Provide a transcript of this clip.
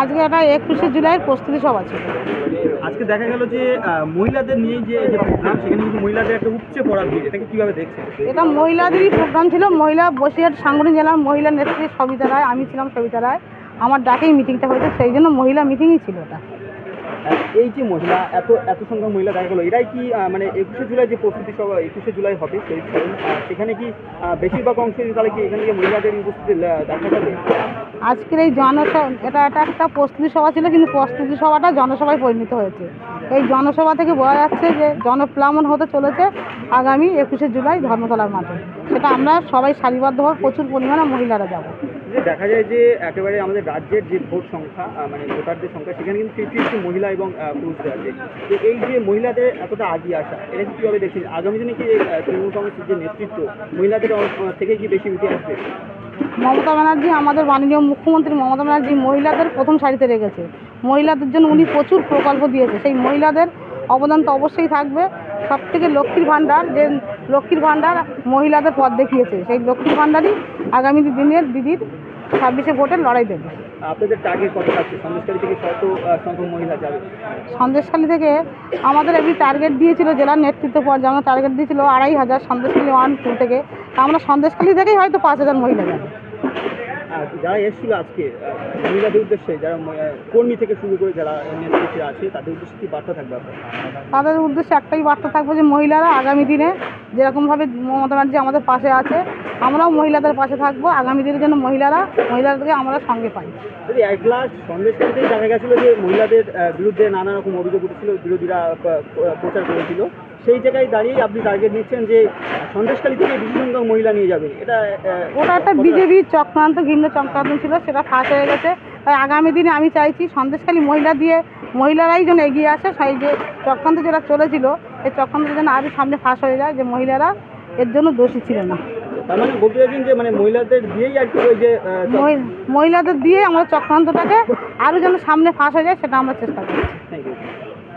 আজকে একটা 21শে জুলাইয়ের প্রস্তুতি সভা ছিল। আজকে দেখা গেল যে মহিলাদের নিয়ে যে প্রোগ্রাম, সেখানে কিন্তু মহিলাদের একটা উপচে পড়া ভিড়, এটাকে কীভাবে দেখছেন? এটা মহিলাদেরই প্রোগ্রাম ছিল। মহিলা বসিরহাট সাংগঠনিক জেলার মহিলা নেত্রী সবিতা রায়, আমি ছিলাম সবিতা রায়, আমার ডাকেই মিটিংটা হয়েছে, সেই জন্য মহিলা মিটিংই ছিল ওটা। এই যে মহিলা এত এত সংখ্যক মহিলা দেখা গেলো, এরাই কি মানে 21শে জুলাই যে প্রস্তুতি সভা 21শে জুলাই হবে সেখানে কি বেশিরভাগ অংশ তাহলে কি এখানে গিয়ে মহিলাদের উপস্থিতি দেখা যাবে? আজকের এই এটা একটা প্রস্তুতি সভা ছিল, কিন্তু প্রস্তুতি সভাটা জনসভায় পরিণত হয়েছে। এই জনসভা থেকে বোঝা যাচ্ছে যে জনপ্লাবন হতে চলেছে আগামী 21শে জুলাই ধর্মতলার মাঠে। সেটা আমরা সবাই সারিবদ্ধভাবে প্রচুর পরিমাণে মহিলারা যাব। দেখা যায় যে একেবারে আমাদের রাজ্যের যে ভোট সংখ্যা, মানে ভোটারদের সংখ্যা, সেখানে কিন্তু 50-50 মহিলা এবং পুরুষদের আছে। তো এই যে মহিলাদের এতটা আগিয়ে আসা, এটা কি কীভাবে দেখছেন? আগামী দিনে কি তৃণমূল কংগ্রেসের যে নেতৃত্ব মহিলাদের থেকে কি বেশি উঠে আসবে? মমতা ব্যানার্জি, আমাদের মাননীয় মুখ্যমন্ত্রী মমতা ব্যানার্জি মহিলাদের প্রথম সারিতে রেখেছে। মহিলাদের জন্য উনি প্রচুর প্রকল্প দিয়েছে, সেই মহিলাদের অবদান তো অবশ্যই থাকবে। সবথেকে লক্ষ্মীর ভাণ্ডার, যে লক্ষ্মীর ভাণ্ডার মহিলাদের পথ দেখিয়েছে, সেই লক্ষ্মীর ভাণ্ডারই আগামী দিনের দিদির 26শে ভোটের লড়াই দেবে। আপনাদের টার্গেট কত থাকছে? সন্দেশখালী থেকে কত সংখ্যক মহিলা যাবে? সন্দেশখালী থেকে আমাদের একটি টার্গেট দিয়েছিল জেলার নেতৃত্ব পর্যায়ে, আমরা টার্গেট দিয়েছিল 2500 সন্দেশখালী 1-2 থেকে। আমরা সন্দেশখালী থেকেই হয়তো 5000 মহিলা যাবে। যারা এসেছিল আজকে মহিলাদের উদ্দেশ্যে, যারা কর্মী থেকে শুরু করে যারা নেতৃত্বে আছে, তাদের উদ্দেশ্যে কি বার্তা থাকবে আপনার? তাদের উদ্দেশ্যে একটাই বার্তা থাকবে যে মহিলারা আগামী দিনে যেরকমভাবে মমতা ব্যানার্জি আমাদের পাশে আছে, আমরাও মহিলাদের পাশে থাকবো। আগামী দিনের জন্য মহিলাদেরকে আমরা সঙ্গে পাই। যদি এক গ্লাস সন্দেশখালীতেই দেখা গেছিলো যে মহিলাদের বিরুদ্ধে নানা রকম অভিযোগ উঠেছিল, বিরোধীরা প্রচার করেছিল, সেই জায়গায় দাঁড়িয়ে আপনি টার্গেট নিচ্ছেন যে সন্দেশখালী থেকে বেশি সংখ্যক মহিলা নিয়ে যাবে। ওটা একটা বিজেপির চক্রান্ত, ঘৃণ্য চক্রান্ত ছিল, সেটা ফাঁস হয়ে গেছে। তাই আগামী দিনে আমি চাইছি সন্দেশখালী মহিলারাই যেন এগিয়ে আসে। সেই যে চক্রান্ত যেটা চলেছিল, এই চক্রান্ত যেন আরও সামনে ফাঁস হয়ে যায় যে মহিলারা এর জন্য দোষী ছিল না। তার মানে বলতে চাইছেন যে মানে মহিলাদের দিয়েই আর কি ওই যে মহিলাদের দিয়ে আমরা চক্রান্তটাকে আরও যেন সামনে ফাঁস হয়ে যায়, সেটা আমরা চেষ্টা করছি। Thank you.